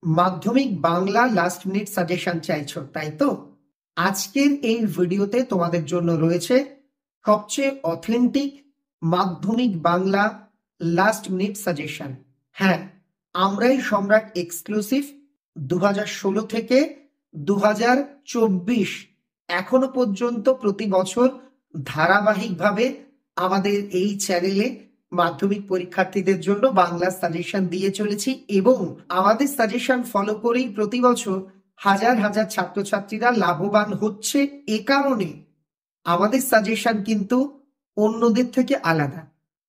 মাধ্যমিক Bangla last minute suggestion চাইছো, তাই তো? আজকের এই ভিডিওতে তোমাদের জন্য রয়েছে সবচেয়ে অথেন্টিক মাধ্যমিক বাংলা লাস্ট মিনিট সাজেশন। হ্যাঁ, আমরাই সম্রাট এক্সক্লুসিভ 2016 থেকে 2024 এখনো পর্যন্ত প্রতি বছর ধারাবাহিকভাবে আমাদের এই চ্যানেলে মাধ্যমিক পরীক্ষার্থীদের জন্য বাংলা সাজেশন দিয়ে চলেছি এবং আমাদের সাজেশন ফলো করেই প্রতি বছর হাজার হাজার ছাত্রছাত্রীরা লাভবান হচ্ছে। এ কারণে আমাদের সাজেশন কিন্তু অন্যদের থেকে আলাদা।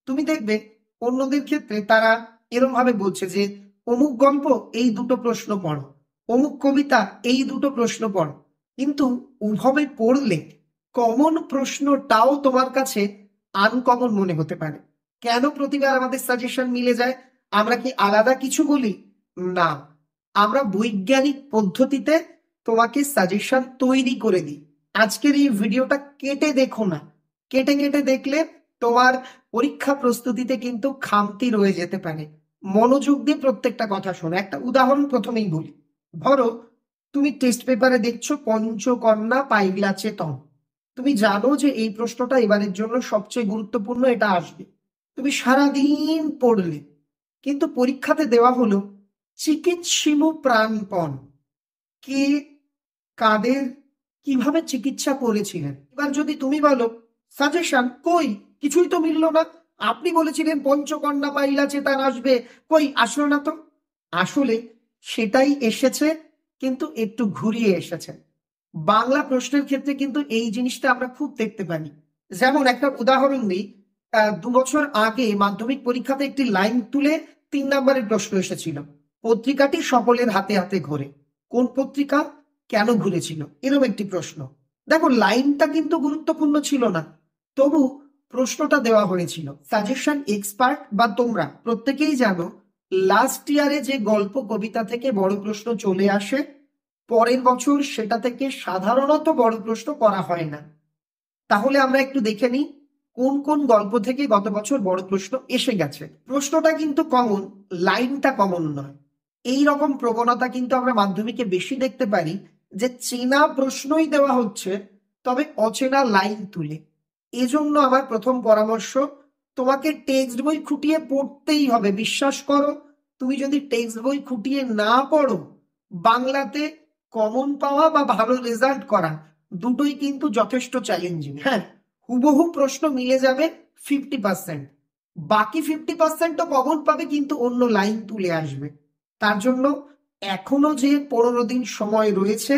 তুমি দেখবে অন্যদের ক্ষেত্রে তারা এরকম ভাবে বলছে যে অমুক গল্প এই দুটো প্রশ্ন পড়ো, অমুক কবিতা এই দুটো প্রশ্ন পড়ো, কিন্তু ওভাবে পড়লে কমন প্রশ্নটাও তোমার কাছে আনকমন মনে হতে পারে। কেন প্রতিবার আমাদের সাজেশন মিলে যায়? আমরা কি আলাদা কিছু বলি? না, আমরা বৈজ্ঞানিক পদ্ধতিতে তোমাকে সাজেশন তৈরি করে দিই। আজকের এই ভিডিওটা কেটে দেখো না, কেটে কেটে দেখলে তোমার পরীক্ষা প্রস্তুতিতে কিন্তু খামতি রয়ে যেতে পারে। মনোযোগ দিয়ে প্রত্যেকটা কথা শোনো। একটা উদাহরণ প্রথমেই বলি। ধরো তুমি টেস্ট পেপারে দেখছো পঞ্চকন্যা পাইলা চেতন। তুমি জানো যে এই প্রশ্নটা এবারের জন্য সবচেয়ে গুরুত্বপূর্ণ, এটা আসবে। তুমি সারাদিন পড়লে, কিন্তু পরীক্ষাতে দেওয়া হলো চিকিৎসিমু প্রাণপণ। কে, কাদের, কিভাবে চিকিৎসা করেছিলেন? এবার যদি তুমি বলো সাজেশন কই, কিছুই তো মিললো না, আপনি বলেছিলেন পঞ্চকন্যা পাইলা চেতন আসবে, কই আসলো না তো। আসলে সেটাই এসেছে, কিন্তু একটু ঘুরিয়ে এসেছে। বাংলা প্রশ্নের ক্ষেত্রে কিন্তু এই জিনিসটা আমরা খুব দেখতে পাই। যেমন একটা উদাহরণ দিই, 2 বছর আগে মাধ্যমিক পরীক্ষাতে একটি লাইন তুলে 3 নম্বরের প্রশ্ন এসেছিল। পত্রিকাটি সকলের হাতে হাতে ঘোরে। কোন পত্রিকা, কেন ঘুরেছিল, এরকম একটি প্রশ্ন। দেখো লাইনটা কিন্তু গুরুত্বপূর্ণ ছিল না, তবু প্রশ্নটা দেওয়া হয়েছিল। সাজেশন এক্সপার্ট বা তোমরা প্রত্যেকেই জানো, লাস্ট ইয়ারে যে গল্প কবিতা থেকে বড় প্রশ্ন চলে আসে, পরের বছর সেটা থেকে সাধারণত বড় প্রশ্ন করা হয় না। তাহলে আমরা একটু দেখে নিই কোন কোন গল্প থেকে গত বছর বড় প্রশ্ন এসে গেছে। প্রশ্নটা কিন্তু কমন, লাইনটা কমন নয়। এই রকম প্রবণতা কিন্তু আমরা মাধ্যমিকে বেশি দেখতে পারি, যে চেনা প্রশ্নই দেওয়া হচ্ছে তবে অচেনা লাইন তুলে। এজন্য আমার প্রথম পরামর্শ, তোমাকে টেক্সট বই খুঁটিয়ে পড়তেই হবে। বিশ্বাস করো, তুমি যদি টেক্সট বই খুঁটিয়ে না পড়ো, বাংলাতে কমন পাওয়া বা ভালো রেজাল্ট করা দুটোই কিন্তু যথেষ্ট চ্যালেঞ্জিং। হ্যাঁ, হুবহু প্রশ্ন মিলে যাবে 50%, বাকি 50%ও কমন পাবে, কিন্তু অন্য লাইন তুলে আসবে। তার জন্য এখনো যে 15 দিন সময় রয়েছে,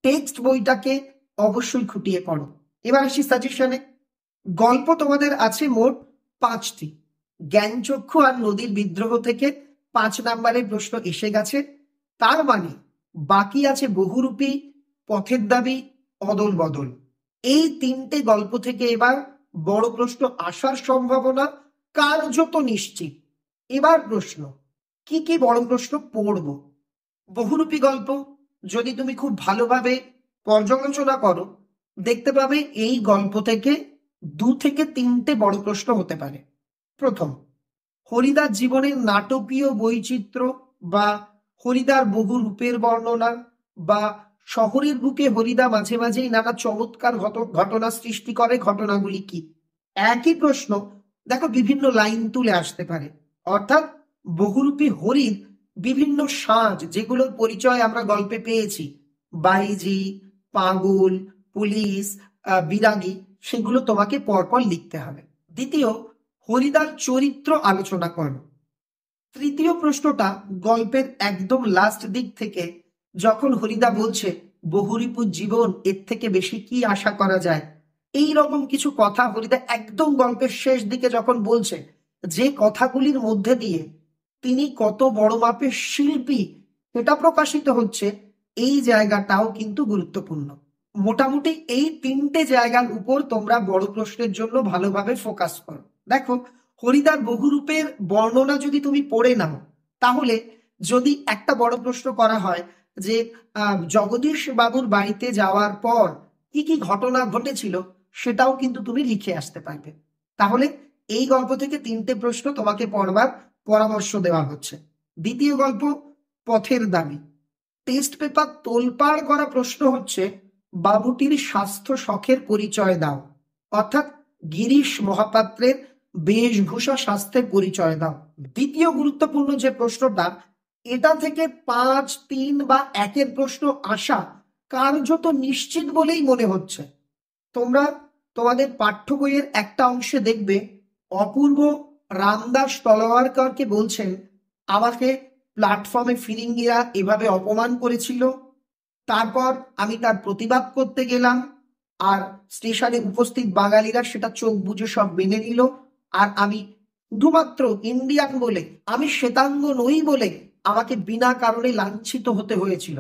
টেক্সট বইটাকে অবশ্যই খুঁটিয়ে পড়ো। এবার আসি সাজেশনে। গল্প তোমাদের আছে মোট 5টি। জ্ঞানচক্ষু আর নদীর বিদ্রোহ থেকে 5 নম্বরের প্রশ্ন এসে গেছে। তার মানে বাকি আছে বহুরূপী, পথের দাবি, অদল বদল। এই 3টে গল্প থেকে এবার বড় প্রশ্ন আসার সম্ভাবনা কার্যত নিশ্চিত। এবার প্রশ্ন, কি কি বড় প্রশ্ন পড়ব? বহুরূপী গল্প যদি তুমি খুব ভালোভাবে পর্যালোচনা করো, দেখতে পাবে এই গল্প থেকে 2 থেকে 3টে বড় প্রশ্ন হতে পারে। প্রথম, হরিদার জীবনের নাটকীয় বৈচিত্র্য বা হরিদার বহু রূপের বর্ণনা, বা শহরের বুকে হরিদা মাঝে মাঝেই নানা চমৎকার ঘটনা সৃষ্টি করে, ঘটনাগুলি কি? একই প্রশ্ন দেখো বিভিন্ন লাইন তুলে আসতে পারে। অর্থাৎ বহুরূপী হরির বিভিন্ন সাজ, যেগুলোর পরিচয় আমরা গল্পে পেয়েছি, বাইজি, পাগল, পুলিশ, বিরাগী, সেগুলো তোমাকে পরপর লিখতে হবে। দ্বিতীয়, হরিদার চরিত্র আলোচনা করো। তৃতীয় প্রশ্নটা গল্পের একদম লাস্ট দিক থেকে, যখন হরিদা বলছে বহুরিপুর জীবন, এর থেকে বেশি কি আশা করা যায়, এই রকম কিছু কথা হরিদা একদম গল্পের শেষ দিকে যখন বলছে, যে কথাগুলির মধ্যে দিয়ে তিনি কত বড় মাপের শিল্পী এটা প্রকাশিত হচ্ছে, এই জায়গাটাও কিন্তু গুরুত্বপূর্ণ। মোটামুটি এই 3টে জায়গার উপর তোমরা বড় প্রশ্নের জন্য ভালোভাবে ফোকাস করো। দেখো, হরিদার বহুরূপের বর্ণনা যদি তুমি পড়ে নাও, তাহলে যদি একটা বড় প্রশ্ন করা হয় যে জগদীশ বাবুর বাড়িতে যাওয়ার পর কি কি ঘটনা ঘটেছিল, সেটাও কিন্তু তুমি লিখে আসতে পারবে। তাহলে এই গল্প থেকে 3টে প্রশ্ন তোমাকে পড়বার পরামর্শ দেওয়া হচ্ছে। দ্বিতীয় গল্প, পথের দাবি। টেস্ট পেপার তোলপাড় করা প্রশ্ন হচ্ছে বাবুটির স্বাস্থ্য শখের পরিচয় দাও, অর্থাৎ গিরিশ মহাপাত্রের বেশভূষা স্বাস্থ্যের পরিচয় দাও। দ্বিতীয় গুরুত্বপূর্ণ যে প্রশ্নটা, এটা থেকে 5, 3 বা 1-এর প্রশ্ন আসা কার্যত নিশ্চিত বলেই মনে হচ্ছে। তোমরা তোমাদের পাঠ্য বইয়ের একটা অংশে দেখবে অপূর্ব রামদাস তলোয়ারকরকে বলছেন, আমাকে প্ল্যাটফর্মে ফিরিঙ্গিরা এভাবে অপমান করেছিল, তারপর আমি তার প্রতিবাদ করতে গেলাম, আর স্টেশনে উপস্থিত বাঙালিরা সেটা চোখ বুজে সব মেনে নিল, আর আমি শুধুমাত্র ইন্ডিয়ান বলে, আমি শ্বেতাঙ্গ নই বলে আমাকে বিনা কারণে লাঞ্ছিত হতে হয়েছিল।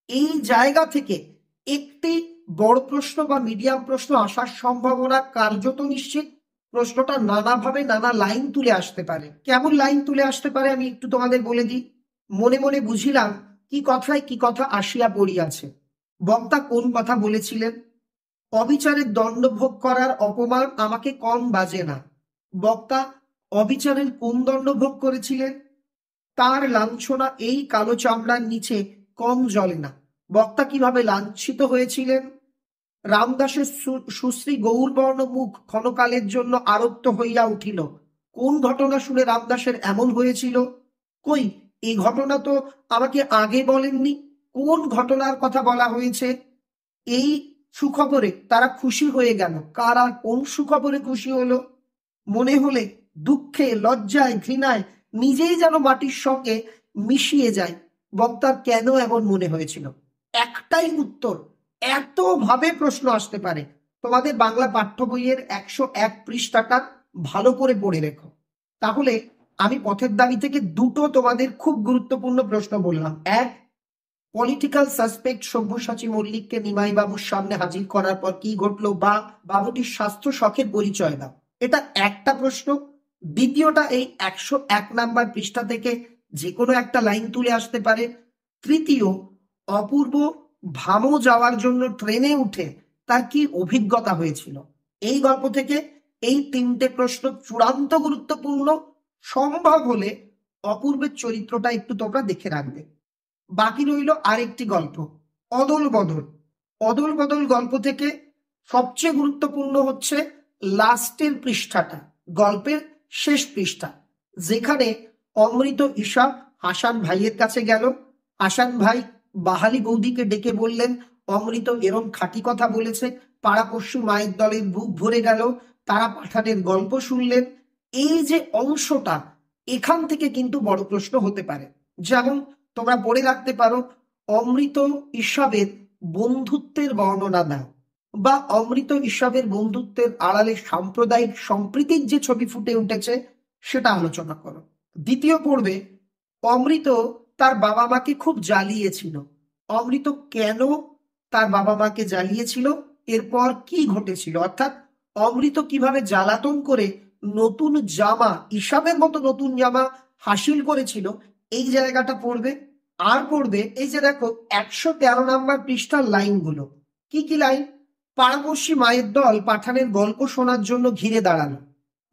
এই জায়গা থেকে একটি বড় প্রশ্ন বা মিডিয়াম প্রশ্ন আসার সম্ভাবনা কার্যত নিশ্চিত। প্রশ্নটা নানাভাবে নানা লাইন তুলে আসতে পারে। কেমন লাইন তুলে আসতে পারে আমি একটু তোমাদের বলে দিই। মনে মনে বুঝিলাম কি কথায় কি কথা আসিয়া পড়িয়াছে। বক্তা কোন কথা বলেছিলেন? অবিচারের দণ্ড ভোগ করার অপমান আমাকে কম বাজে না। বক্তা অবিচারের কোন দণ্ড ভোগ করেছিলেন? তার লাঞ্ছনা এই কালো চামড়ার নিচে কম জ্বলে না। বক্তা কিভাবে লাঞ্ছিত হয়েছিলেন? রামদাসের সুশ্রী গৌরবর্ণ মুখ ক্ষণকালের জন্য আরক্ত হইয়া উঠিল। কোন ঘটনা শুনে রামদাসের এমন হয়েছিল? কই, এই ঘটনা তো আমাকে আগে বলেননি। কোন ঘটনার কথা বলা হয়েছে? এই সুখবরে তারা খুশি হয়ে গেল। কারা কোন সুখবরে খুশি হলো? মনে হলে দুঃখে, লজ্জায়, ঘৃণায় নিজেই যেন মাটির সঙ্গে মিশিয়ে যায়। বক্তার কেন এমন মনে হয়েছিল? একটাই উত্তর। এত ভাবে প্রশ্ন আসতে পারে। তোমাদের বাংলা পাঠ্য বইয়ের 101 পৃষ্ঠাটা ভালো করে পড়ে রেখো। তাহলে আমি পথের দাবি থেকে দুটো তোমাদের খুব গুরুত্বপূর্ণ প্রশ্ন বললাম। এক, পলিটিক্যাল সাসপেক্ট সব্যসাচী মল্লিককে নিমাই বাবুর সামনে হাজির করার পর কি ঘটলো, বা বাবুটির স্বাস্থ্য শখের পরিচয় দাও। এটা একটা প্রশ্ন। দ্বিতীয়টা এই 101 নাম্বার পৃষ্ঠা থেকে যে কোনো একটা লাইন তুলে আসতে পারে। তৃতীয়, অপূর্ব ভামো যাওয়ার জন্য ট্রেনে উঠে তার কি অভিজ্ঞতা হয়েছিল। এই গল্প থেকে এই তিনটে প্রশ্ন চূড়ান্ত গুরুত্বপূর্ণ। সম্ভব হলে অপূর্বের চরিত্রটা একটু তোমরা দেখে রাখবে। বাকি রইল আরেকটি গল্প, অদল বদল। অদল বদল গল্প থেকে সবচেয়ে গুরুত্বপূর্ণ হচ্ছে লাস্টের পৃষ্ঠাটা, গল্পের শেষ পৃষ্ঠা, যেখানে অমৃত ঈশা হাসান ভাইয়ের কাছে গেল। হাসান ভাই বাহালি বৌদিকে ডেকে বললেন, অমৃত এরম খাঁটি কথা বলেছে। পাড়াপড়শি মায়ের দলের বুক ভরে গেল। তারা পাঠানের গল্প শুনলেন। এই যে অংশটা, এখান থেকে কিন্তু বড় প্রশ্ন হতে পারে। যেমন তোমরা পড়ে রাখতে পারো, অমৃত ঈশাবের বন্ধুত্বের বর্ণনা দাও, বা অমৃত ঈশাবের বন্ধুত্বের আড়ালে সাম্প্রদায়িক সম্প্রীতির যে ছবি ফুটে উঠেছে সেটা আলোচনা করো। দ্বিতীয় পড়বে, অমৃত তার বাবা মাকে খুব জ্বালিয়েছিল। অমৃত কেন তার বাবা মাকে জ্বালিয়েছিল, এরপর কি ঘটেছিল, অর্থাৎ অমৃত কিভাবে জ্বালাতন করে নতুন জামা, ঈশাবের মতো নতুন জামা হাসিল করেছিল, এই জায়গাটা পড়বে। আর পড়বে এই যে দেখো 113 নাম্বার পৃষ্ঠার লাইনগুলো। কি কি লাইন? পাড়াপড়শি মায়ের দল পাঠানের গল্প শোনার জন্য ঘিরে দাঁড়ালো।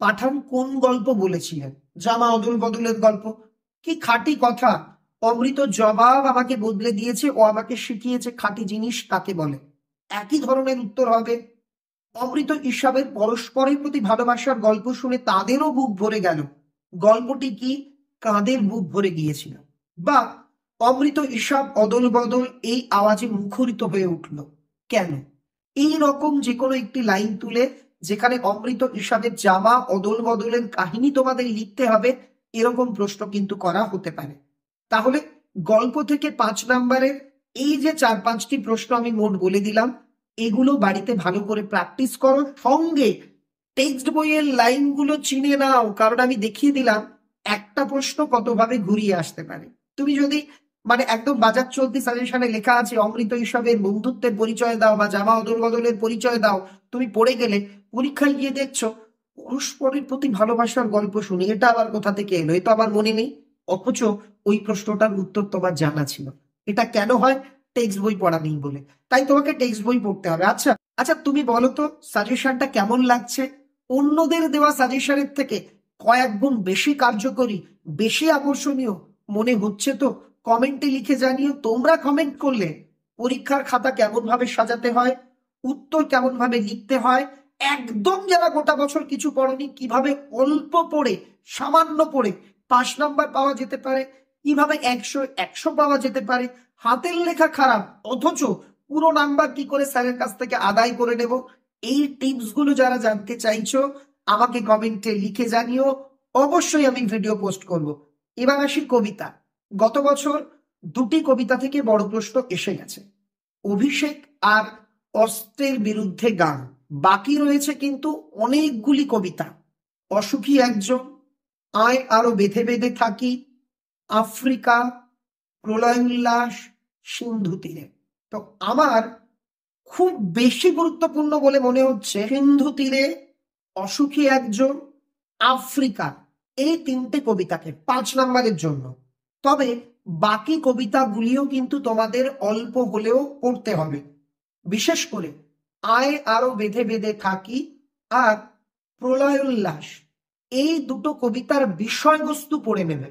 পাঠান কোন গল্প বলেছিলেন? জামা অদল বদলের গল্প। কি খাঁটি কথা! অমৃত জবাব আমাকে বদলে দিয়েছে, ও আমাকে শিখিয়েছে খাঁটি জিনিস কাকে বলে। একই ধরনের উত্তর হবে। অমৃত ঈশাবের পরস্পরের প্রতি ভালোবাসার গল্প শুনে তাদেরও বুক ভরে গেল। গল্পটি কি? কাঁদের বুক ভরে গিয়েছিল। বা অমৃত ঈশাব অদল বদল এই আওয়াজে মুখরিত হয়ে উঠল কেন? এই রকম যে কোনো একটি লাইন তুলে যেখানে অমৃত ঈশাবের জামা অদল বদলের কাহিনী তোমাদের লিখতে হবে, এরকম প্রশ্ন কিন্তু করা হতে পারে। তাহলে গল্প থেকে 5 নাম্বারের এই যে 4-5টি প্রশ্ন আমি মোট বলে দিলাম, এগুলো বাড়িতে ভালো করে প্র্যাকটিস করো। সঙ্গে টেক্সট বইয়ের লাইনগুলো চিনে নাও, কারণ আমি দেখিয়ে দিলাম একটা প্রশ্ন কতভাবে ঘুরিয়ে আসতে পারে। তুমি যদি একদম বাজার চলতি সাজেশনে লেখা আছে অমৃত ঈশাবের বন্ধুত্বের পরিচয় দাও বা জামা অদল বদলের পরিচয় দাও, তুমি পড়ে গেলে পরীক্ষায় গিয়ে দেখছো পরস্পরের প্রতি ভালোবাসার গল্প শুনি, এটা আবার কোথা থেকে এলো, এটা আবার মনে নেই। অথচ ওই প্রশ্নটার উত্তর তোমার জানা ছিল। এটা কেন হয়? টেক্সট বই পড়া নেই বলে। তাই তোমাকে টেক্সট বই পড়তে হবে। আচ্ছা আচ্ছা, তুমি বলো তো সাজেশনটা কেমন লাগছে? অন্যদের দেওয়া সাজেশনের থেকে কয়েক গুণ বেশি কার্যকরী, বেশি আকর্ষণীয় মনে হচ্ছে তো? কমেন্টে লিখে জানিও। তোমরা কমেন্ট করলে পরীক্ষার খাতা কেমন ভাবে সাজাতে হয়, উত্তর কেমন ভাবে লিখতে হয়, একদম যারা গোটা বছর কিছু পড়েনি কিভাবে অল্প পড়ে, সামান্য পড়ে 5 নাম্বার পাওয়া যেতে পারে, কিভাবে 100 পাওয়া যেতে পারে, হাতের লেখা খারাপ অথচ পুরো নাম্বার কি করে স্যারের কাছ থেকে আদায় করে নেব, এই টিপস গুলো যারা জানতে চাইছো আমাকে কমেন্টে লিখে জানিও। অবশ্যই আমি ভিডিও পোস্ট করব। এবার আসি কবিতা। গত বছর 2টি কবিতা থেকে বড় প্রশ্ন এসে গেছে, অভিষেক আর অস্ত্রের বিরুদ্ধে গান। বাকি রয়েছে কিন্তু অনেকগুলি কবিতা, অসুখী একজন, আয় আরো বেঁধে বেঁধে থাকি, আফ্রিকা, প্রলয় উল্লাস, সিন্ধু তীরে। তো আমার খুব বেশি গুরুত্বপূর্ণ বলে মনে হচ্ছে সিন্ধু তীরে, অসুখী একজন, আফ্রিকা, এই 3টে কবিতাকে 5 নাম্বারের জন্য। তবে বাকি কবিতাগুলিও কিন্তু তোমাদের অল্প হলেও পড়তে হবে। বিশেষ করে আয় আরো বেঁধে বেঁধে থাকি আর প্রলয় উল্লাস, এই দুটো কবিতার বিষয়বস্তু পড়ে নেবে।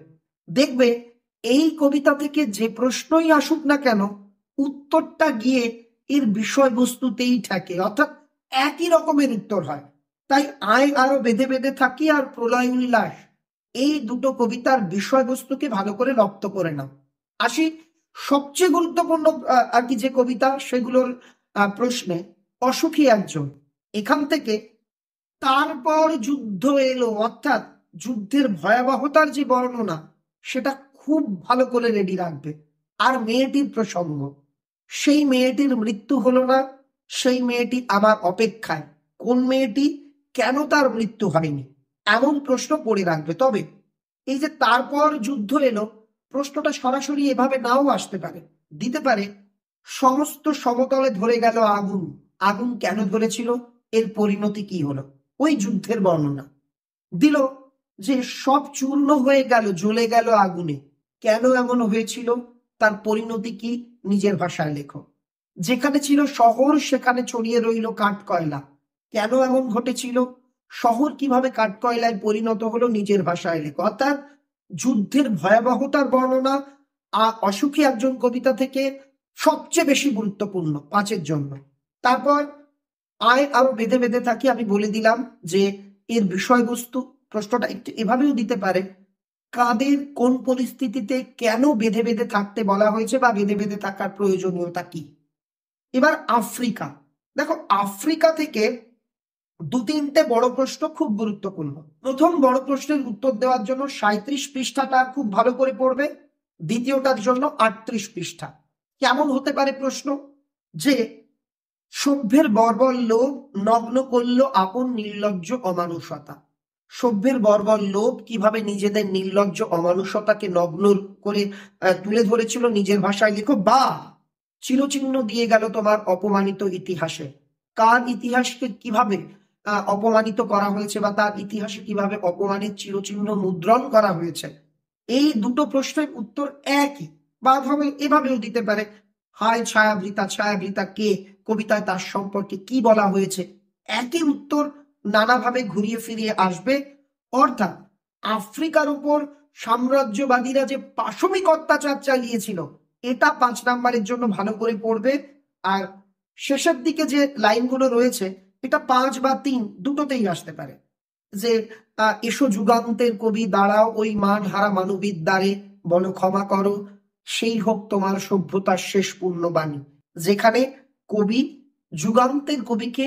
দেখবে এই কবিতা থেকে যে প্রশ্নই আসুক না কেন উত্তরটা গিয়ে এর বিষয়বস্তুতেই থাকে, অর্থাৎ একই রকমের উত্তর হয়। তাই আয় আরো বেঁধে বেঁধে থাকি আর প্রলয় উল্লাস, এই দুটো কবিতার বিষয়বস্তুকে ভালো করে রপ্ত করে নাও। আসি সবচেয়ে গুরুত্বপূর্ণ আর কি যে কবিতা সেগুলোর প্রশ্নে। অসুখী একজন, এখান থেকে তারপর যুদ্ধ এলো, অর্থাৎ যুদ্ধের ভয়াবহতার যে বর্ণনা সেটা খুব ভালো করে রেডি রাখবে। আর মেয়েটির প্রসঙ্গ, সেই মেয়েটির মৃত্যু হলো না, সেই মেয়েটি আমার অপেক্ষায়, কোন মেয়েটি, কেন তার মৃত্যু হয়নি, এমন প্রশ্ন পড়ে রাখবে। তবে এই যে তারপর যুদ্ধ এলো প্রশ্নটা সরাসরি এভাবে নাও আসতে পারে, দিতে পারে সমস্ত সমতলে ধরে গেল আগুন, আগুন কেন ধরেছিল, এর পরিণতি কি হলো, ওই যুদ্ধের বর্ণনা দিল। যে সব চূর্ণ হয়ে গেল, জ্বলে গেল আগুনে, কেন এমন হয়েছিল, তার পরিণতি কি, নিজের ভাষায় লেখো। যেখানে ছিল শহর সেখানে ছড়িয়ে রইল কাঠ কয়লা, কেন এমন ঘটেছিল, শহর কিভাবে কাঠ কয়লায় পরিণত হলো, নিজের ভাষায় লেখো। অর্থাৎ যুদ্ধের ভয়াবহতার বর্ণনা অসুখী একজন কবিতা থেকে সবচেয়ে বেশি গুরুত্বপূর্ণ 5-এর জন্য। তারপর আয় আরো বেঁধে বেঁধে থাকি, আমি বলে দিলাম যে এর বিষয়বস্তু প্রশ্নটা একটু এভাবেও দিতে পারে, কাদের কোন পরিস্থিতিতে কেন বেঁধে বেঁধে থাকতে বলা হয়েছে বা বেঁধে বেঁধে থাকার প্রয়োজনীয়তা কি। এবার আফ্রিকা, দেখো আফ্রিকা থেকে 2-3টে বড় প্রশ্ন খুব গুরুত্বপূর্ণ। প্রথম বড় প্রশ্নের উত্তর দেওয়ার জন্য 37 পৃষ্ঠাটা খুব ভালো করে পড়বে, দ্বিতীয়টার জন্য 38 পৃষ্ঠা। কেমন হতে পারে প্রশ্ন, যে সভ্যের বর্বর লোভ নগ্ন করল আপন নির্লজ্জ অমানুষতা। সভ্যের বর্বর লোভ কিভাবে নিজেদের নির্লজ্জ অমানুষতাকে নগ্ন করে তুলে ধরেছিল, নিজের ভাষায় লেখো। বা চিরচিহ্ন দিয়ে গেল তোমার অপমানিত ইতিহাসে, কার ইতিহাসকে কিভাবে অপমানিত করা হয়েছে বা তার ইতিহাসে কিভাবে অপমানের চিরচিহ্ন মুদ্রণ করা হয়েছে। এই দুটো প্রশ্নের উত্তর একই, বা ভাবে এভাবেও দিতে পারে, হায় ছায়াবৃতা, ছায়াবৃতা কে, কবিতায় তার সম্পর্কে কি বলা হয়েছে। একই উত্তর নানাভাবে ঘুরিয়ে ফিরিয়ে আসবে। অর্থাৎ আফ্রিকার উপর সাম্রাজ্যবাদীরা যে পাশবিক অত্যাচার চালিয়েছিল এটা 5 নাম্বারের জন্য ভালো করে পড়বে। আর শেষের দিকে যে লাইনগুলো রয়েছে এটা 5 বা 3 দুটোতেই আসতে পারে, যে এসো যুগান্তের কবি দাঁড়াও ওই মান হারা মানবীর দ্বারে, বলো ক্ষমা করো সেই হোক তোমার সভ্যতার শেষ পূর্ণবাণী। যেখানে কবি যুগান্তের কবিকে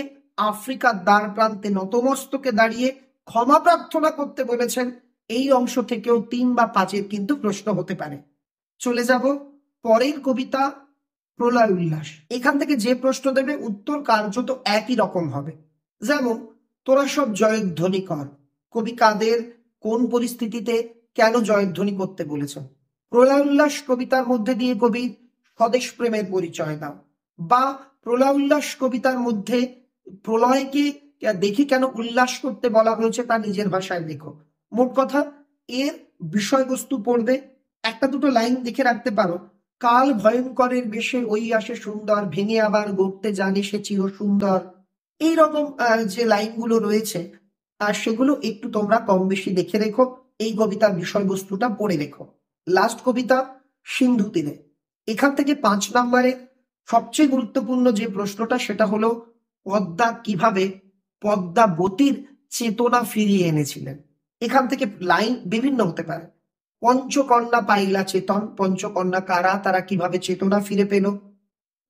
আফ্রিকার দ্বার প্রান্তে নতমস্তকে দাঁড়িয়ে ক্ষমা প্রার্থনা করতে বলেছেন, এই অংশ থেকেও 3 বা 5-এর কিন্তু প্রশ্ন হতে পারে। চলে যাব পরের কবিতা, প্রলয় উল্লাস। এখান থেকে যে প্রশ্ন দেবে উত্তর কার্যত একই রকম হবে। যেমন তোরা সব জয়ধ্বনি কর, কবি কাদের কোন পরিস্থিতিতে কেন জয়ধ্বনি করতে বলেছেন। প্রলয় উল্লাস কবিতার মধ্যে দিয়ে কবির স্বদেশ প্রেমের পরিচয় দাও, বা প্রলয় উল্লাস কবিতার মধ্যে প্রলয়কে দেখে কেন উল্লাস করতে বলা হয়েছে তা নিজের ভাষায় লেখো। মোট কথা এর বিষয়বস্তু পড়বে। একটা দুটো লাইন দেখে রাখতে পারো, কাল ভয়ঙ্করের বেশে ওই আসে সুন্দর, ভেঙে আবার গড়তে জানে সে চির সুন্দর। এইরকম যে লাইনগুলো রয়েছে সেগুলো একটু তোমরা কম বেশি দেখে রেখো, এই কবিতার বিষয়বস্তুটা পড়ে রেখো। লাস্ট কবিতা সিন্ধু তীরে। এখান থেকে 5 নম্বরে সবচেয়ে গুরুত্বপূর্ণ যে প্রশ্নটা সেটা হলো পদ্মা কিভাবে পদ্মাবতীর চেতনা ফিরিয়ে এনেছিলেন। এখান থেকে লাইন বিভিন্ন হতে পারে। পঞ্চকন্যা পাইলা চেতন, পঞ্চকন্যা কারা, তারা কিভাবে চেতনা ফিরে পেল,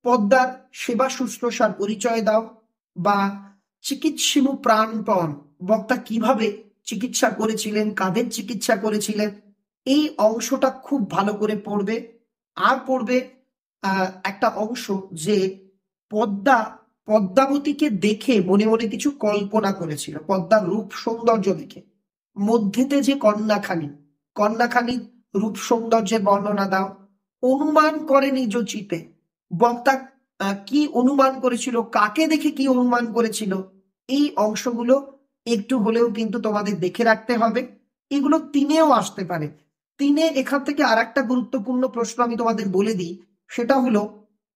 পদ্মার সেবা শুশ্রূষার পরিচয় দাও, বা চিকিৎসিমু প্রাণপণ, বক্তা কিভাবে চিকিৎসা করেছিলেন, কাদের চিকিৎসা করেছিলেন, এই অংশটা খুব ভালো করে পড়বে। আর পড়বে একটা অংশ যে পদ্মাবতীকে দেখে মনে মনে কিছু কল্পনা করেছিল, পদ্মার রূপ সৌন্দর্য দেখে। মধ্যেতে যে কন্যাখানির রূপ সৌন্দর্যের বর্ণনা দাও। অনুমান করে নিজ চিতে, বক্তা কি অনুমান করেছিল, কাকে দেখে কি অনুমান করেছিল, এই অংশগুলো একটু হলেও কিন্তু তোমাদের দেখে রাখতে হবে। এগুলো 3-এও আসতে পারে। 3-এ এখান থেকে আর একটা গুরুত্বপূর্ণ প্রশ্ন আমি তোমাদের বলে দিই, সেটা হলো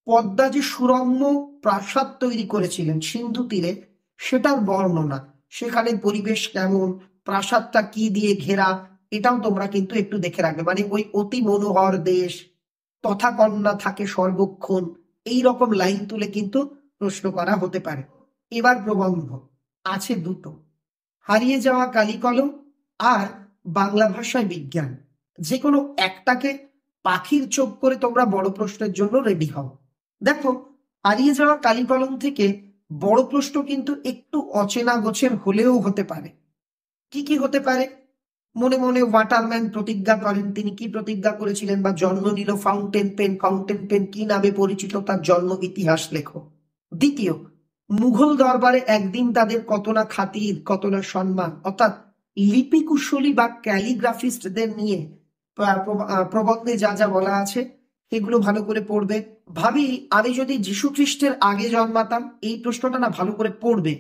পদ্মা যে সুরম্য প্রাসাদ তৈরি করেছিলেন সিন্ধু তীরে, সেটার বর্ণনা, সেখানে পরিবেশ কেমন, প্রাসাদটা কি দিয়ে ঘেরা, এটাও তোমরা কিন্তু একটু দেখে রাখবে। মানে ওই অতি মনোহর দেশ, তথা কন্যা থাকে সর্বক্ষণ, এই রকম লাইন তুলে কিন্তু প্রশ্ন করা হতে পারে। এবার প্রবন্ধ আছে দুটো, হারিয়ে যাওয়া কালিকলম আর বাংলা ভাষায় বিজ্ঞান। যে কোনো একটাকে পাখির চোখ করে তোমরা বড় প্রশ্নের জন্য রেডি হও। দেখো, হারিয়ে যাওয়া কালিকলম থেকে বড় প্রশ্ন কিন্তু একটু অচেনা গোছের হলেও হতে পারে। কি কি হতে পারে? মনে মনে ওয়াটারম্যান প্রতিজ্ঞা করেন, তিনি কি প্রতিজ্ঞা করেছিলেন, বা জন্ম নিল ফাউন্টেন পেন কি নামে পরিচিত, তার জন্ম ইতিহাস লেখো। দ্বিতীয়, মুঘল দরবারে একদিন তাদের কত না খাতির, কত না সম্মান, অর্থাৎ লিপি কুশলী বা ক্যালিগ্রাফিস্টদের নিয়ে প্রবন্ধে যা যা বলা আছে এগুলো ভালো করে পড়বে। ভাবি, আমি যদি যীশু খ্রিস্টের আগে জন্মাতাম, এই প্রশ্নটা না ভালো করে পড়বে।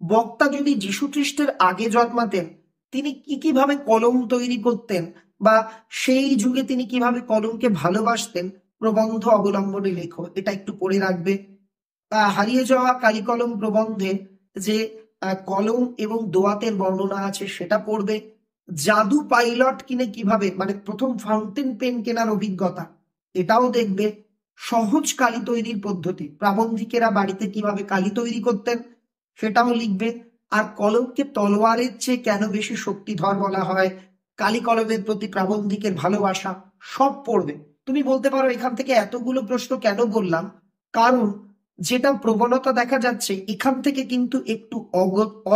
বক্তা যদি যীশু খ্রিস্টের আগে জন্মাতেন, তিনি কিভাবে কলম তৈরি করতেন, বা সেই যুগে তিনি কিভাবে কলমকে ভালোবাসতেন, প্রবন্ধ অবলম্বনে লেখো, এটা একটু পড়ে রাখবে। হারিয়ে যাওয়া কালিকলম প্রবন্ধে যে কলম এবং দোয়াতের বর্ণনা আছে সেটা পড়বে। জাদু পাইলট কিনে কিভাবে, মানে প্রথম ফাউন্টেন পেন কেনার অভিজ্ঞতা, এটাও দেখবে। সহজ কালি তৈরির পদ্ধতি, প্রাবন্ধিকেরা বাড়িতে কিভাবে কালি তৈরি করতেন সেটাও লিখবে। আর কলমকে তলোয়ারের চেয়ে কেন বেশি শক্তিধর বলা হয়, কালি কলমের প্রতি প্রাবন্ধিকের ভালোবাসা, সব পড়বে। তুমি বলতে পারো এখান থেকে এতগুলো প্রশ্ন কেন বললাম, কারণ যেটা প্রবণতা দেখা যাচ্ছে এখান থেকে কিন্তু একটু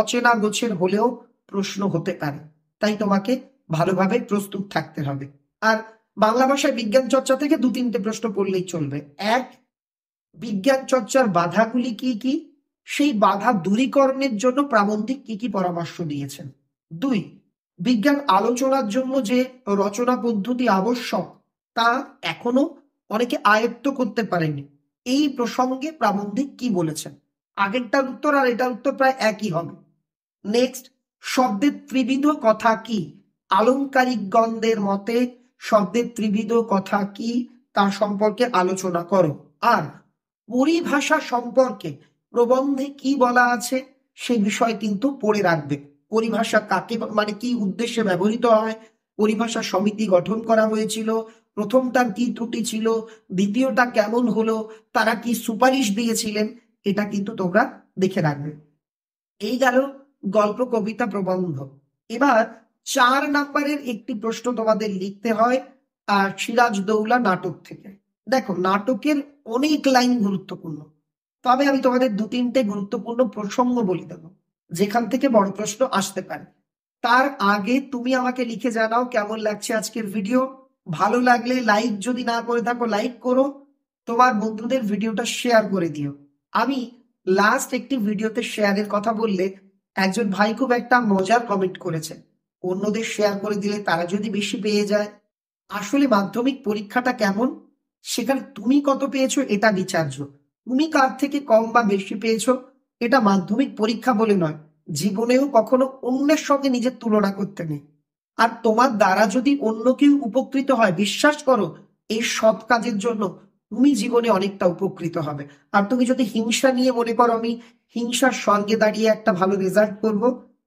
অচেনা গোছের হলেও প্রশ্ন হতে পারে, তাই তোমাকে ভালোভাবে প্রস্তুত থাকতে হবে। আর বাংলা ভাষায় বিজ্ঞান চর্চা থেকে 2-3টে প্রশ্ন পড়লেই চলবে। 1, বিজ্ঞান চর্চার বাধাগুলি কি কি, সেই বাধা দূরীকরণের জন্য প্রাবন্ধিক কি কি পরামর্শ দিয়েছেন। 2, বিজ্ঞান আলোচনার জন্য যে রচনা পদ্ধতি আবশ্যক তা এখনো অনেকে আয়ত্ত করতে পারেনি, এই প্রসঙ্গে প্রাবন্ধিক কি বলেছেন। আগেরটার উত্তর আর এটার উত্তর প্রায় একই হবে। নেক্সট, শব্দের ত্রিবিধ কথা কি, আলংকারিকগণদের মতে শব্দের ত্রিবিধ কথা কি তার সম্পর্কে আলোচনা করো। আর পরিভাষা সম্পর্কে প্রবন্ধে কি বলা আছে সে বিষয় কিন্তু পড়ে রাখবে। পরিভাষা কাকে, মানে কি উদ্দেশ্যে ব্যবহৃত হয়, পরিভাষা সমিতি গঠন করা হয়েছিল, প্রথমটার কি ত্রুটি ছিল, দ্বিতীয়টা কেমন হলো, তারা কি সুপারিশ দিয়েছিলেন, এটা কিন্তু তোমরা দেখে রাখবে। এই গেল গল্প কবিতা প্রবন্ধ। এবার 4 নম্বরের একটি প্রশ্ন তোমাদের লিখতে হয় আর সিরাজদৌল্লা নাটক থেকে। দেখো, নাটকের অনেক লাইন গুরুত্বপূর্ণ, তবে আমি তোমাদের 2-3টে গুরুত্বপূর্ণ প্রসঙ্গ বলে দেবো যেখান থেকে বড় প্রশ্ন আসতে পারে। তার আগে তুমি আমাকে লিখে জানাও কেমন লাগছে আজকের ভিডিও। ভালো লাগলে লাইক, যদি না করে থাকো লাইক করো, তোমার বন্ধুদের ভিডিওটা শেয়ার করে দিও। আমি লাস্ট একটি ভিডিওতে শেয়ারের কথা বললে একজন ভাই খুব একটা মজার কমেন্ট করেছে, অন্যদের শেয়ার করে দিলে তারা যদি বেশি পেয়ে যায়। আসলে মাধ্যমিক পরীক্ষাটা কেমন, সেখানে তুমি কত পেয়েছো এটা বিচার্য, তুমি কার থেকে কম বা বেশি পেয়েছো এটা মাধ্যমিক পরীক্ষা বলে নয়, জীবনেও কখনো অন্যের সঙ্গে নিজের তুলনা করতে নেই। আর তোমার দ্বারা যদি অন্য কেউ উপকৃত হয়, বিশ্বাস করো এই সৎ কাজের জন্য তুমি জীবনে অনেকটা উপকৃত হবে। আর তুমি যদি হিংসা নিয়ে মনে করো আমি হিংসার সঙ্গে দাঁড়িয়ে একটা ভালো রেজাল্ট করব,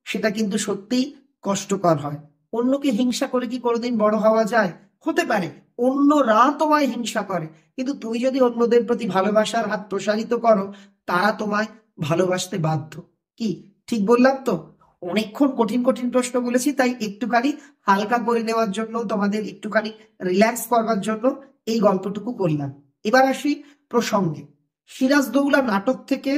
সেটা কিন্তু সত্যিই কষ্টকর হয়। অন্যকে হিংসা করে কি কোনোদিন বড় হওয়া যায়? হতে পারে অন্যরা তোমায় হিংসা করে, কিন্তু তুমি যদি অন্যদের প্রতি ভালোবাসার হাত প্রসারিত করো, তারা তোমায় ভালোবাসতে বাধ্য। কি ঠিক বললাম তো? অনেকক্ষণ কঠিন কঠিন প্রশ্ন বলেছি, তাই একটুখানি হালকা করে নেওয়ার জন্য, তোমাদের একটুখানি রিল্যাক্স করবার জন্য এই গল্পটুকু করলাম। এবার আসি প্রসঙ্গে। সিরাজদৌলা নাটক থেকে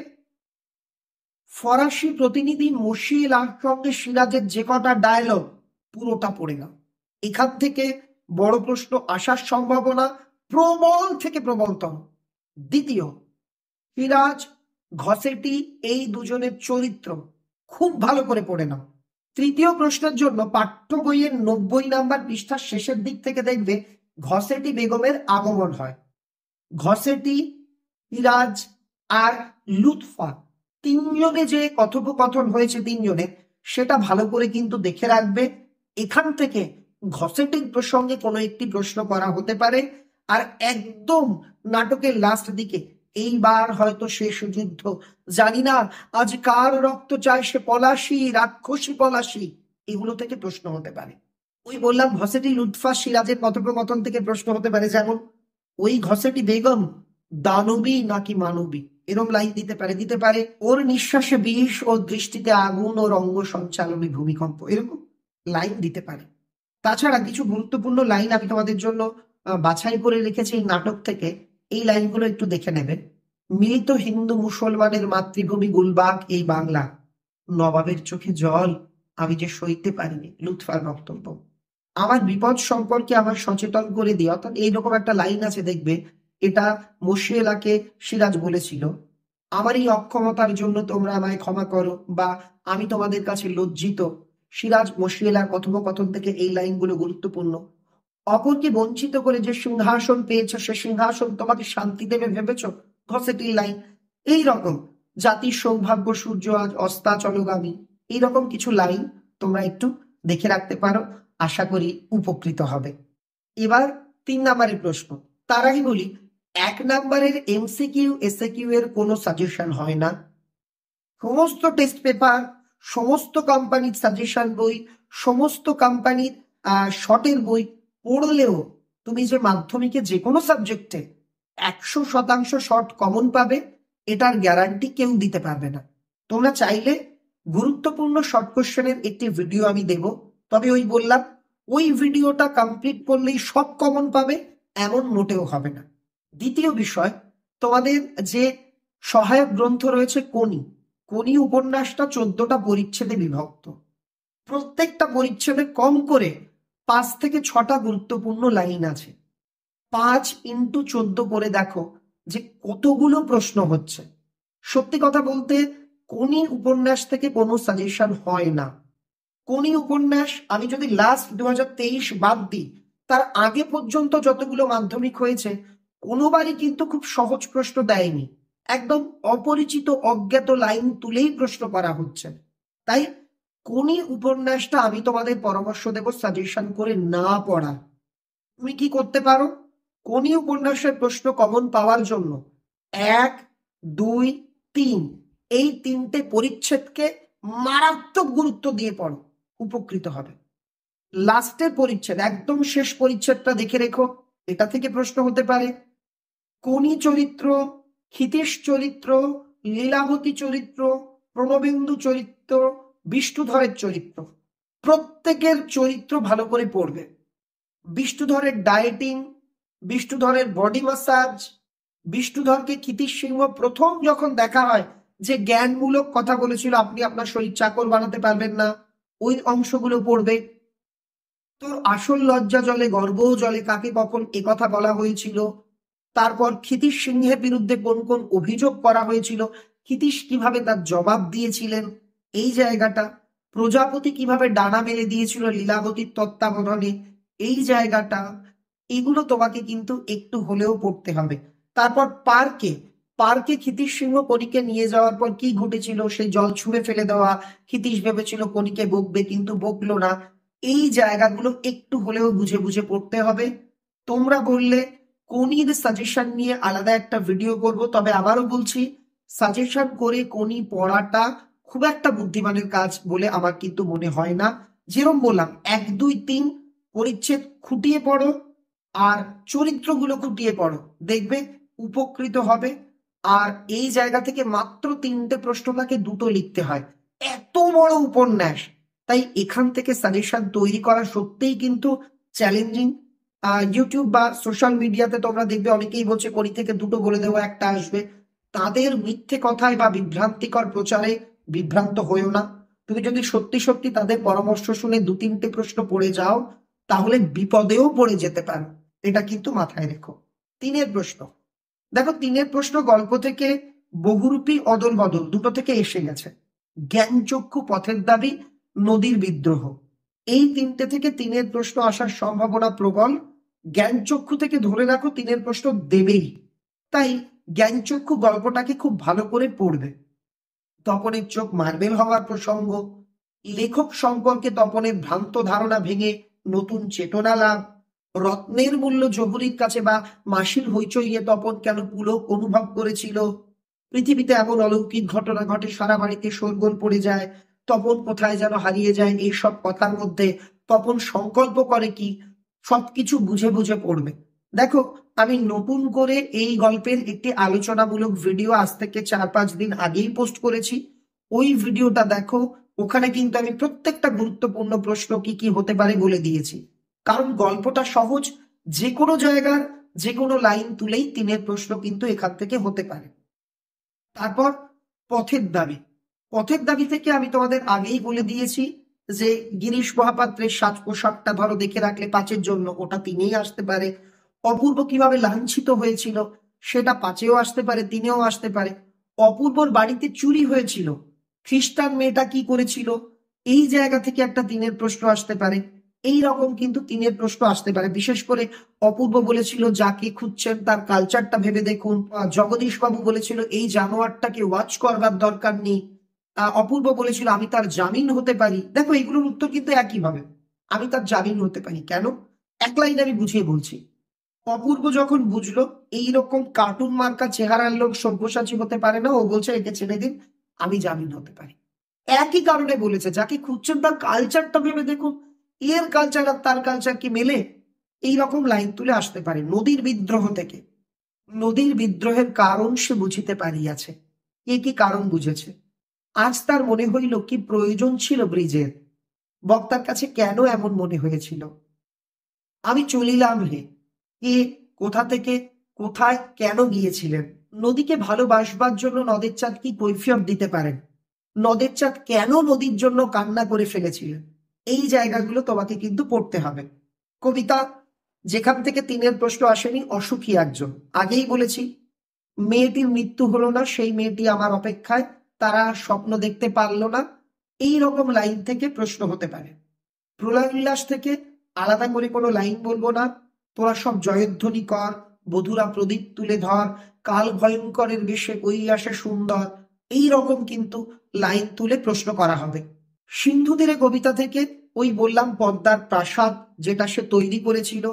ফরাসি প্রতিনিধি মশিয়েলার সঙ্গে সিরাজের যে কটা ডায়লগ, পুরোটা পড়ে নাও। এখান থেকে বড় প্রশ্ন আসার সম্ভাবনা প্রবল থেকে প্রবলতম। দ্বিতীয়, সিরাজ, ঘসেটি, এই দুজনের চরিত্র খুব ভালো করে পড়ে নাও। তৃতীয় প্রশ্নের জন্য পাঠ্য বইয়ের 90 নাম্বার পৃষ্ঠার শেষের দিক থেকে দেখবে ঘসেটি বেগমের আগমন হয়। ঘসেটি, সিরাজ আর লুৎফা তিনজনে যে কথোপকথন হয়েছে তিনজনের, সেটা ভালো করে কিন্তু দেখে রাখবে। এখান থেকে ঘসেটির প্রসঙ্গে কোনো একটি প্রশ্ন করা হতে পারে। আর একদম নাটকের লাস্ট দিকে, এইবার হয়তো শেষ যুদ্ধ, জানি না আজ কার রক্ত চায় সে পলাশি, রাক্ষসী পলাশি, এগুলো থেকে প্রশ্ন হতে পারে। ওই বললাম ঘসেটি, লুৎফা, সিরাজের কথোপকথন থেকে প্রশ্ন হতে পারে, যেমন ওই ঘসেটি বেগম দানবী নাকি মানবী, এরম লাইন দিতে পারে ওর নিঃশ্বাসে বিষ, ওর দৃষ্টিতে আগুন, ওর অঙ্গ সঞ্চালনে ভূমিকম্প, এরকম লাইন দিতে পারে। তাছাড়া কিছু গুরুত্বপূর্ণ লাইন আমি তোমাদের জন্য বাছাই করে রেখেছি এই নাটক থেকে, এই লাইনগুলো একটু দেখে নেবে। মিলিত হিন্দু মুসলমানের মাতৃভূমি গুলবাগ এই বাংলা, নবাবের চোখে জল আমি যে সইতে পারিনি, লুৎফার বক্তব্য। আমার বিপদ সম্পর্কে আমার সচেতন করে দিও, অর্থাৎ এইরকম একটা লাইন আছে দেখবে, এটা মশিয়েলাকে সিরাজ বলেছিল, আমার এই অক্ষমতার জন্য তোমরা আমায় ক্ষমা করো, বা আমি তোমাদের কাছে লজ্জিত। সিরাজ মশিয়েলার কথোপকথন থেকে এই লাইনগুলো গুরুত্বপূর্ণ। অপরকে বঞ্চিত করে যে সিংহাসন পেয়েছ, সে সিংহাসন তোমাকে শান্তি দেবে ভেবেছ, ঘসেটির লাইন। এইরকম জাতির সৌভাগ্য সূর্য আজ অস্তাচলগামী, এইরকম কিছু লাইন তোমরা একটু দেখে রাখতে পারো, আশা করি উপকৃত হবে। এবার 3 নাম্বারের প্রশ্ন। তার আগে বলি, 1 নাম্বারের এমসিকিউ এসএকিউ এর কোনো সাজেশন হয় না। সমস্ত টেস্ট পেপার, সমস্ত কোম্পানির সাজেশন বই, সমস্ত কোম্পানির শর্টের বই পড়লেও তুমি যে মাধ্যমিকে যে কোনো সাবজেক্টে 100% শর্ট কমন পাবে, এটার গ্যারান্টি কেউ দিতে পারবে না। তোমরা চাইলে গুরুত্বপূর্ণ শর্ট কোশ্চেনের একটি ভিডিও আমি দেব, তবে ওই বললাম ওই ভিডিওটা কমপ্লিট করলেই সব কমন পাবে এমন মোটেও হবে না। দ্বিতীয় বিষয়, তোমাদের যে সহায়ক গ্রন্থ রয়েছে কোনি উপন্যাসটা 14টা পরিচ্ছেদে বিভক্ত। প্রত্যেকটা পরিচ্ছেদে কম করে 5 থেকে 6টা গুরুত্বপূর্ণ লাইন আছে। 5x14 করে দেখো যে কতগুলো প্রশ্ন হচ্ছে। সত্যি কথা বলতে কোনি উপন্যাস থেকে কোনো সাজেশন হয় না। কোনি উপন্যাস আমি যদি লাস্ট 2023 বাদ দিই, তার আগে পর্যন্ত যতগুলো মাধ্যমিক হয়েছে কোনোবারই কিন্তু খুব সহজ প্রশ্ন দেয়নি, একদম অপরিচিত অজ্ঞাত লাইন তুলেই প্রশ্ন করা হচ্ছে। তাই কোনি উপন্যাসটা আমি তোমাদের পরামর্শ দেব সাজেশন করে না পড়া। তুমি কি করতে পারো, কোনি উপন্যাসের প্রশ্ন কমন পাওয়ার জন্য 1, 2, 3 এই 3টে পরিচ্ছেদকে মারাত্মক গুরুত্ব দিয়ে পড়ো, উপকৃত হবে। লাস্টের পরিচ্ছেদ, একদম শেষ পরিচ্ছেদটা দেখে রেখো, এটা থেকে প্রশ্ন হতে পারে। কোনি চরিত্র, ক্ষিতীশ চরিত্র, লীলাবতী চরিত্র, প্রণবেন্দু চরিত্র, বিষ্ণুধরের চরিত্র, প্রত্যেকের চরিত্র ভালো করে পড়বে। বিষ্ণুধরের ডায়েটিং, বিষ্ণুধরের বডি মাসাজ, বিষ্ণুধরকে ক্ষিতীশ সিংহ প্রথম যখন দেখা হয় যে জ্ঞানমূলক কথা বলেছিল, আপনি আপনার শরীর চাকর বানাতে পারবেন না, ওই অংশগুলো পড়বে। তোর আসল লজ্জা জলে গর্বও জলে কাকে কখন কথা বলা হয়েছিল, তারপর ক্ষিতীশ সিংহের বিরুদ্ধে কোন কোন অভিযোগ করা হয়েছিল, ক্ষিতীশ কিভাবে তার জবাব দিয়েছিলেন, এই জায়গাটা, প্রজাপতি কিভাবে ডানা মেলে দিয়েছিল লীলাবতীর তত্ত্বাবধানে, এই জায়গাটা, এগুলো তোমাকে কিন্তু একটু হলেও পড়তে হবে। তারপর পার্কে ক্ষিতীশ সিংহ কণিকে নিয়ে যাওয়ার পর কি ঘটেছিল, সেই জল ছুঁড়ে ফেলে দেওয়া, ক্ষিতীশ ভেবেছিল কণিকে বকবে কিন্তু বকলো না, এই জায়গাগুলো একটু হলেও বুঝে বুঝে পড়তে হবে। তোমরা বললে কোনির সাজেশন নিয়ে আলাদা একটা ভিডিও করব, তবে আবারও বলছি সাজেশন করে কোনি পড়াটা খুব একটা বুদ্ধিমানের কাজ বলে আমার কিন্তু মনে হয় না। যেরকম বললাম 1, 2, 3 পরিচ্ছেদ খুঁটিয়ে পড়ো, আর চরিত্রগুলো খুঁটিয়ে পড়ো, দেখবে উপকৃত হবে। আর এই জায়গা থেকে মাত্র 3টে প্রশ্ন থাকে, 2টো লিখতে হয়, এত বড় উপন্যাস। তাই এখান থেকে সাজেশন তৈরি করা সত্যিই কিন্তু চ্যালেঞ্জিং। ইউটিউব বা সোশ্যাল মিডিয়াতে তোমরা দেখবে অনেকেই বলছে কোরি থেকে 2টো বলে দেবো, একটা আসবে। তাদের মিথ্যে কথায় বা বিভ্রান্তিকর প্রচারে বিভ্রান্ত হয়েও না। তুমি যদি সত্যি সত্যি তাদের পরামর্শ শুনে 2-3টে প্রশ্ন পড়ে যাও, তাহলে বিপদেও পড়ে যেতে পারো। এটা কিন্তু মাথায় রেখো। 3এর প্রশ্ন দেখো, 3এর প্রশ্ন গল্প থেকে বহুরূপী অদল বদল দুটো থেকে এসে গেছে। জ্ঞানচক্ষু, পথের দাবি, নদীর বিদ্রোহ, এই 3টে থেকে 3এর প্রশ্ন আসার সম্ভাবনা প্রবল। জ্ঞানচক্ষু থেকে ধরে রাখো 3এর প্রশ্ন দেবেই। তাই জ্ঞানচক্ষু গল্পটাকে খুব ভালো করে পড়বে। তপনের চোখ মার্বেল হওয়ার প্রসঙ্গ, লেখক সম্পর্কে তপনের ভ্রান্ত ধারণা ভেঙে নতুন চেতনা লাভ, রত্নের মূল্য জহুরির কাছে বা মাসির হইচইয়ে তপন কেন পুলক অনুভব করেছিল, পৃথিবীতে এমন অলৌকিক ঘটনা ঘটে সারা বাড়িতে শোরগোল পড়ে যায়, তপন কোথায় যেন হারিয়ে যায়, এইসব কথার মধ্যে তপন সংকল্প করে কি, সবকিছু বুঝে বুঝে পড়বে। দেখো, আমি নতুন করে এই গল্পের একটি আলোচনামূলক ভিডিও আজ থেকে 4-5 দিন আগেই পোস্ট করেছি। ওই ভিডিওটা দেখো, ওখানে কিন্তু আমি প্রত্যেকটা গুরুত্বপূর্ণ প্রশ্ন কি কি হতে পারে বলে দিয়েছি। কারণ গল্পটা সহজ, যে কোনো জায়গার যে কোনো লাইন তুলেই 3এর প্রশ্ন কিন্তু এখান থেকে হতে পারে। তারপর পথের দাবি। পথের দাবি থেকে আমি তোমাদের আগেই বলে দিয়েছি যে গিরিশ মহাপাত্রের সাজ পোশাকটা ধরো দেখে রাখলে 5-এর জন্য, ওটা 3এই আসতে পারে। অপূর্ব কিভাবে লাঞ্ছিত হয়েছিল সেটা 5-এও আসতে পারে, 3-এও আসতে পারে। অপূর্বর বাড়িতে চুরি হয়েছিল, খ্রিস্টান মেয়েটা কি করেছিল, এই জায়গা থেকে একটা 3-এর প্রশ্ন আসতে পারে। এই রকম কিন্তু 3-এর প্রশ্ন আসতে পারে। বিশেষ করে অপূর্ব বলেছিল যাকে খুঁজছেন তার কালচারটা ভেবে দেখুন। জগদীশ বাবু বলেছিল এই জানোয়ারটাকে ওয়াচ করবার দরকার নেই। অপূর্ব বলেছিল আমি তার জামিন হতে পারি। দেখো, এগুলোর উত্তর কিন্তু একই ভাবে, আমি তার জামিন হতে পারি কেন, এক লাইন আমি বুঝিয়ে বলছি। অপূর্ব যখন বুঝলো এইরকম কার্টুন মার্কা চেহারার লোক সব্যসাচী হতে পারে না, ও বলছে একে ছেড়ে দিন, আমি জামিন হতে পারি। একই কারণে বলেছে যাকে খুঁজছেন তার কালচারটা ভেবে দেখুন, এর কালচার আর তার কালচার কি মেলে। এইরকম লাইন তুলে আসতে পারে। নদীর বিদ্রোহ থেকে, নদীর বিদ্রোহের কারণ সে বুঝিতে পারিয়াছে। কে কি কারণ বুঝেছে? আজ তার মনে হইল কি প্রয়োজন ছিল ব্রিজের, বক্তার কাছে কেন এমন মনে হয়েছিল। আমি চলিলাম হে, কে কোথা থেকে কোথায় কেন গিয়েছিলেন। নদীকে ভালোবাসবার জন্য নদের চাঁদ কি কৈফিয়ত দিতে পারেন? নদের চাঁদ কেন নদীর জন্য কান্না করে ফেলেছিলেন? এই জায়গাগুলো তোমাকে কিন্তু পড়তে হবে। কবিতা যেখান থেকে 3-এর প্রশ্ন আসেনি, অসুখী একজন, আগেই বলেছি। মেয়েটির মৃত্যু হলো না, সেই মেয়েটি আমার অপেক্ষায়, তারা স্বপ্ন দেখতে পারলো না, এই রকম লাইন থেকে প্রশ্ন হতে পারে। প্রলয় উল্লাস থেকে আলাদা করে কোনো লাইন বলবো না, তোরা সব জয়ধ্বনি কর, বধুরা প্রদীপ তুলে ধর, কাল ভয়ঙ্করের বেশে ওই আসে সুন্দর, এই রকম কিন্তু লাইন তুলে প্রশ্ন করা হবে। সিন্ধু তীরে কবিতা থেকে ওই বললাম পদ্মার প্রাসাদ যেটা সে তৈরি করেছিল,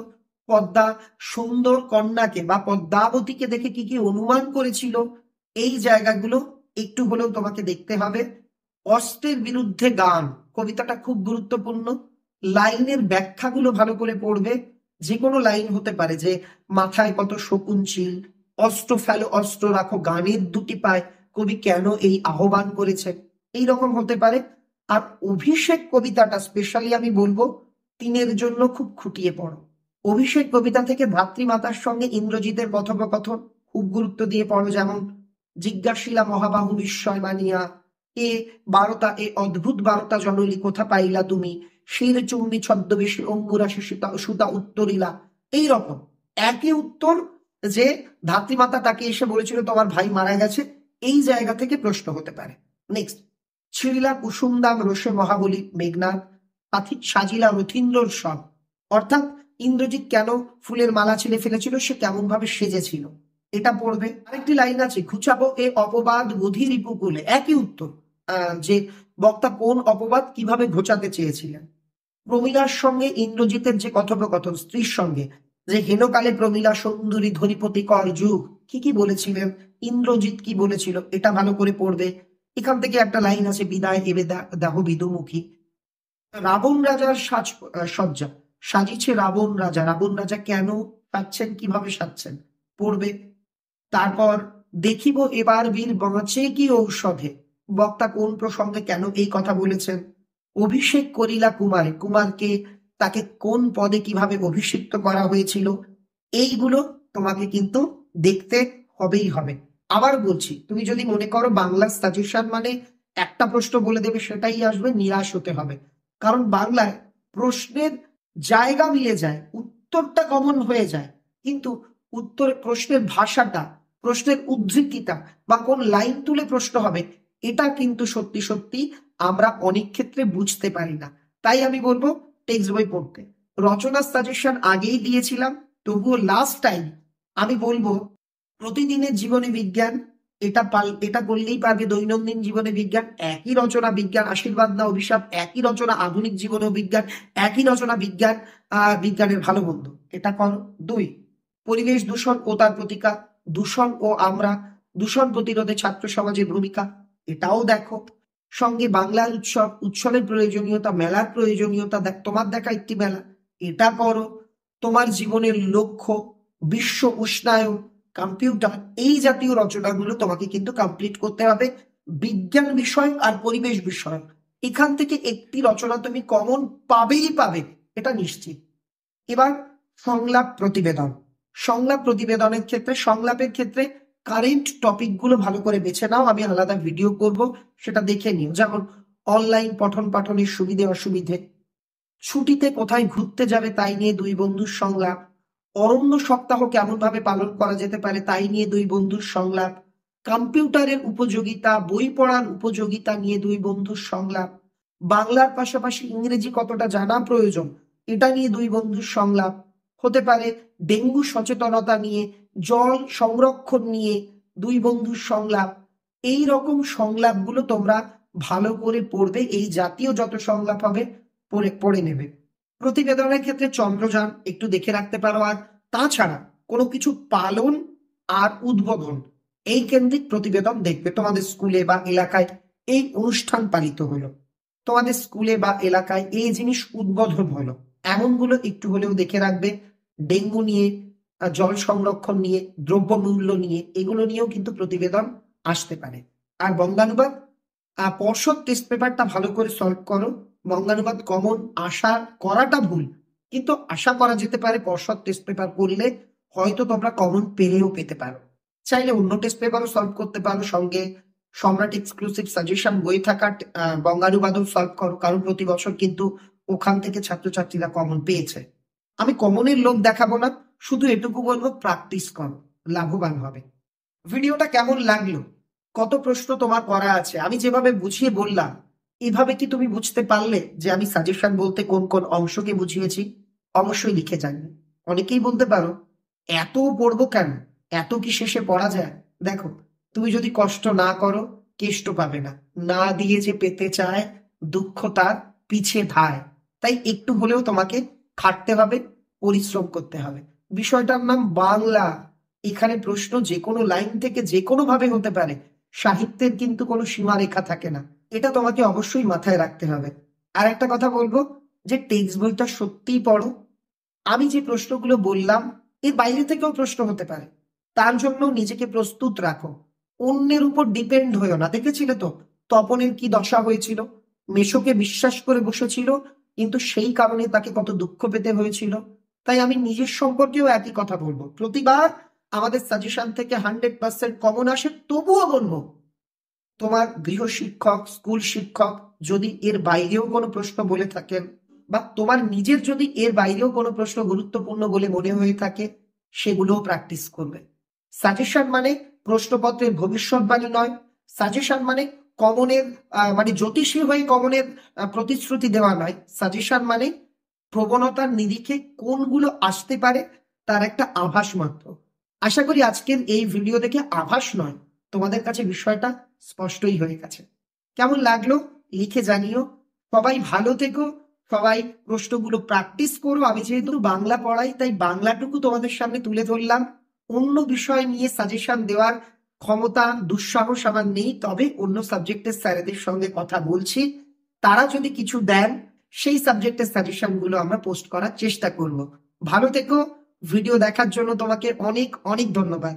পদ্মা সুন্দর কন্যাকে বা পদ্মাবতীকে দেখে কি কি অনুমান করেছিল, এই জায়গাগুলো একটু হলেও তোমাকে দেখতে হবে। অস্ত্রের বিরুদ্ধে গান, কবিতাটা খুব গুরুত্বপূর্ণ। লাইনের ব্যাখ্যাগুলো ভালো করে পড়বে। যে কোনো লাইন হতে পারে যে মাথায় কত শকুন চিল, অস্ত্র ফেলো অস্ত্র রাখো, গানের 2টি পায়, কবি কেন এই আহ্বান করেছে, এই রকম হতে পারে। আর অভিষেক কবিতাটা স্পেশালি আমি বলবো 3-এর জন্য খুব খুঁটিয়ে পড়ো। অভিষেক কবিতা থেকে ধাত্রীমাতার সঙ্গে ইন্দ্রজিতের কথোপকথন খুব গুরুত্ব দিয়ে পড়ো। যেমন জিজ্ঞাসিলা মহাবাহু বিস্ময় মানিয়া, এ বারতা, এ অদ্ভুত বারতা জননী কোথা পাইলা তুমি, শির চুম্বি ছদ্মবেশী অঙ্গুরাশি সুতা উত্তরিলা। এই রকম একই উত্তর যে ধাত্রীমাতা তাকে এসে বলেছিল তোমার ভাই মারা গেছে, এই জায়গা থেকে প্রশ্ন হতে পারে। নেক্সট, ছিড়িলা কুসুমদাম রোষে মহাবলী মেঘনাথ, পাথিক সাজিলা রথীন্দ্রর সব, অর্থাৎ ইন্দ্রজিৎ কেন ফুলের মালা ছিঁড়ে ফেলেছিল, সে কেমন ভাবে সেজেছিল, এটা পড়বে। আরেকটি লাইন আছে, খুঁচাবো এ অপবাদ গধীর উপকূলে, একই উত্তর। যে বক্তা কোন অপবাদ কিভাবে ঘোচাতে চেয়েছিলেন। প্রমীলার সঙ্গে ইন্দ্রজিতের যে কথোপকথন স্ত্রীর সঙ্গে, যে হেনকালে প্রমীলা সুন্দরী ধনীপতি কর যুগ, কি কি বলেছিলেন, ইন্দ্রজিৎ কি বলেছিল, এটা ভালো করে পড়বে। এখান থেকে একটা লাইন আছে, বিদায় এবে দেহ বিদুমুখী। রাবণ রাজার সজ্জা, সাজিছে রাবণ রাজা। রাবণ রাজা কেন সাজছেন, কিভাবে সাজছেন পড়বে। তারপর দেখিব এবার বীর বাঁচে কি ঔষধে, বক্তা কোন প্রসঙ্গে কেন এই কথা বলেছেন। অভিষেক করিলা কুমারে, কুমারকে তাকে কোন পদে কিভাবে অভিষিক্ত করা হয়েছিল, এইগুলো তোমাকে কিন্তু দেখতে হবেই হবে। আবার বলছি, তুমি যদি মনে করো বাংলা সাজেশন মানে একটা প্রশ্ন বলে দেবে সেটাই আসবে, নিরাশ হতে হবে। কারণ বাংলায় প্রশ্নের জায়গা মিলে যায়, উত্তরটা কমন হয়ে যায়, কিন্তু প্রশ্নের ভাষাটা, প্রশ্নের উদ্ধৃতিটা বা কোন লাইন তুলে প্রশ্ন হবে, এটা কিন্তু সত্যি সত্যি আমরা অনেক ক্ষেত্রে বুঝতে পারি না। তাই আমি বলবো টেক্সট বই পড়তে। রচনার সাজেশন আগেই দিয়েছিলাম, তবুও লাস্ট টাইম আমি বলবো প্রতিদিনের জীবনে বিজ্ঞান, এটা করলেই পারবে। দৈনন্দিন জীবনে বিজ্ঞান, একই রচনা বিজ্ঞান আশীর্বাদ না অভিশাপ, একই রচনা আধুনিক জীবনেও বিজ্ঞান, একই রচনা বিজ্ঞান বিজ্ঞানের ভালো মন্দ, এটা করো। 2, পরিবেশ দূষণ ও তার প্রতিকার, দূষণ ও আমরা, দূষণ প্রতিরোধে ছাত্র সমাজের ভূমিকা, এটাও দেখো। সঙ্গে বাংলার উৎসব, উৎসবের প্রয়োজনীয়তা, মেলার প্রয়োজনীয়তা, তোমার দেখা একটি মেলা, এটা করো। তোমার জীবনের লক্ষ্য, বিশ্ব উষ্ণায়ন, কম্পিউটার, এই জাতীয় রচনাগুলো তোমাকে কিন্তু কমপ্লিট করতে হবে। বিজ্ঞান বিষয় আর পরিবেশ বিষয়, এখান থেকে একটি রচনা তুমি কমন পাবেই পাবে, এটা নিশ্চিত। এবার সংলাপ প্রতিবেদন। সংলাপ প্রতিবেদনের ক্ষেত্রে, সংলাপের ক্ষেত্রে কারেন্ট টপিকগুলো ভালো করে বেছে নাও, আমি আলাদা ভিডিও করব, সেটা দেখে নিও। যেমন অনলাইন পঠন পাঠনের সুবিধে অসুবিধে, ছুটিতে কোথায় ঘুরতে যাবে তাই নিয়ে দুই বন্ধুর সংলাপ, অরণ্য সপ্তাহ কেমন ভাবে পালন করা যেতে পারে তাই নিয়ে দুই বন্ধুর সংলাপ, কম্পিউটারের উপযোগিতা, বই পড়ার উপযোগিতা নিয়ে দুই বন্ধুর সংলাপ, বাংলার পাশাপাশি ইংরেজি কতটা জানা প্রয়োজন, এটা নিয়ে দুই বন্ধুর সংলাপ হতে পারে। ডেঙ্গু সচেতনতা নিয়ে, জল সংরক্ষণ নিয়ে দুই বন্ধুর সংলাপ। এই রকম সংলাপগুলো তোমরা ভালো করে পড়বে, এই জাতীয় যত সংলাপ হবে পড়ে নেবে। প্রতিবেদনের ক্ষেত্রে চন্দ্রযান একটু দেখে রাখতে পারো। আর তাছাড়া কোনো কিছু পালন আর উদ্বোধন, এই কেন্দ্রিক প্রতিবেদন দেখবে। তোমাদের স্কুলে বা এলাকায় এই অনুষ্ঠান পালিত হলো, তোমাদের স্কুলে বা এলাকায় এই জিনিস উদ্বোধন হলো, এমনগুলো একটু হলেও দেখে রাখবে। ডেঙ্গু নিয়ে, জল সংরক্ষণ নিয়ে, দ্রব্যমূল্য নিয়ে, এগুলো নিয়েও কিন্তু প্রতিবেদন আসতে পারে। আর বঙ্গানুবাদ, পর্ষদ টেস্ট পেপারটা ভালো করে সলভ করো। বঙ্গানুবাদ কমন আশা করাটা ভুল, কিন্তু আশা করা যেতে পারে পর্ষদ টেস্ট পেপার করলে হয়তো তোমরা কমন পেলেও পেতে পারো। চাইলে অন্য টেস্ট পেপারও সলভ করতে পারো, সঙ্গে সম্রাট এক্সক্লুসিভ সাজেশন বই থাকা বঙ্গানুবাদও সলভ করো, কারণ প্রতি বছর কিন্তু ওখান থেকে ছাত্রছাত্রীরা কমন পেয়েছে। আমি কমনের লোভ দেখাবো না, শুধু এটুকু বলবো প্র্যাকটিস করো, লাভবান হবে। ভিডিওটা কেমন লাগলো, কত প্রশ্ন তোমার করা আছে, আমি যেভাবে বুঝিয়ে বললাম এভাবে কি তুমি বুঝতে পারলে যে আমি সাজেশন বলতে কোন কোন অংশকে বুঝিয়েছি? অবশ্যই লিখে জানবে। অনেকেই বলতে পারো এত পড়বো কেন, এত কি শেষে পড়া যায়? দেখো, তুমি যদি কষ্ট না করো কেষ্ট পাবে না, না দিয়ে যে পেতে চায় দুঃখ তার পিছে ধায়। তাই একটু হলেও তোমাকে খাটতে হবে, পরিশ্রম করতে হবে। বিষয়টার নাম বাংলা, এখানে প্রশ্ন যে কোনো লাইন থেকে যে কোনো ভাবে হতে পারে, সাহিত্যের কিন্তু কোনো সীমারেখা থাকে না, এটা তোমাকে অবশ্যই মাথায় রাখতে হবে। আর একটা কথা বলবো, যে টেক্সট বইটা সত্যিই পড়ো। আমি যে প্রশ্নগুলো বললাম এর বাইরে থেকেও প্রশ্ন হতে পারে, তার জন্য নিজেকে প্রস্তুত রাখো। অন্যের উপর ডিপেন্ড হয়েও না। দেখেছিলে তো তপনের কি দশা হয়েছিল, মেশোকে বিশ্বাস করে বসেছিল, কিন্তু সেই কারণে তাকে কত দুঃখ পেতে হয়েছিল। তাই আমি নিজের সম্পর্কেও একই কথা বলবো, প্রতিবার আমাদের সাজেশন থেকে 100% কমন আসে, তবুও বলবো তোমার গৃহ শিক্ষক, স্কুল শিক্ষক যদি এর বাইরেও কোনো প্রশ্ন বলে থাকেন, বা তোমার নিজের যদি এর বাইরেও কোনো প্রশ্ন গুরুত্বপূর্ণ বলে মনে হয়ে থাকে, সেগুলোও প্র্যাকটিস করবে। সাজেশন মানে প্রশ্নপত্রের ভবিষ্যৎবাণী নয়। সাজেশন মানে কমনের মানে জ্যোতিষী হয়ে কমনের প্রতিশ্রুতি দেওয়া নয়। সাজেশন মানে প্রবণতার নিরিখে কোনগুলো আসতে পারে তার একটা আভাস মাত্র। আশা করি আজকের এই ভিডিও দেখে আভাস নয়, তোমাদের কাছে বিষয়টা স্পষ্টই হয়ে গেছে। কেমন লাগলো লিখে জানিও। সবাই ভালো থেকো, সবাই প্রশ্নগুলো প্র্যাকটিস করো। আমি যেহেতু বাংলা পড়াই তাই বাংলাটুকু তোমাদের সামনে তুলে ধরলাম, অন্য বিষয় নিয়ে সাজেশন দেওয়ার ক্ষমতা দুঃসাহস আমার নেই। তবে অন্য সাবজেক্টের স্যারেদের সঙ্গে কথা বলছি, তারা যদি কিছু দেন সেই সাবজেক্টের সাজেশন গুলো আমরা পোস্ট করার চেষ্টা করব। ভালো থেকো। ভিডিও দেখার জন্য তোমাকে অনেক অনেক ধন্যবাদ।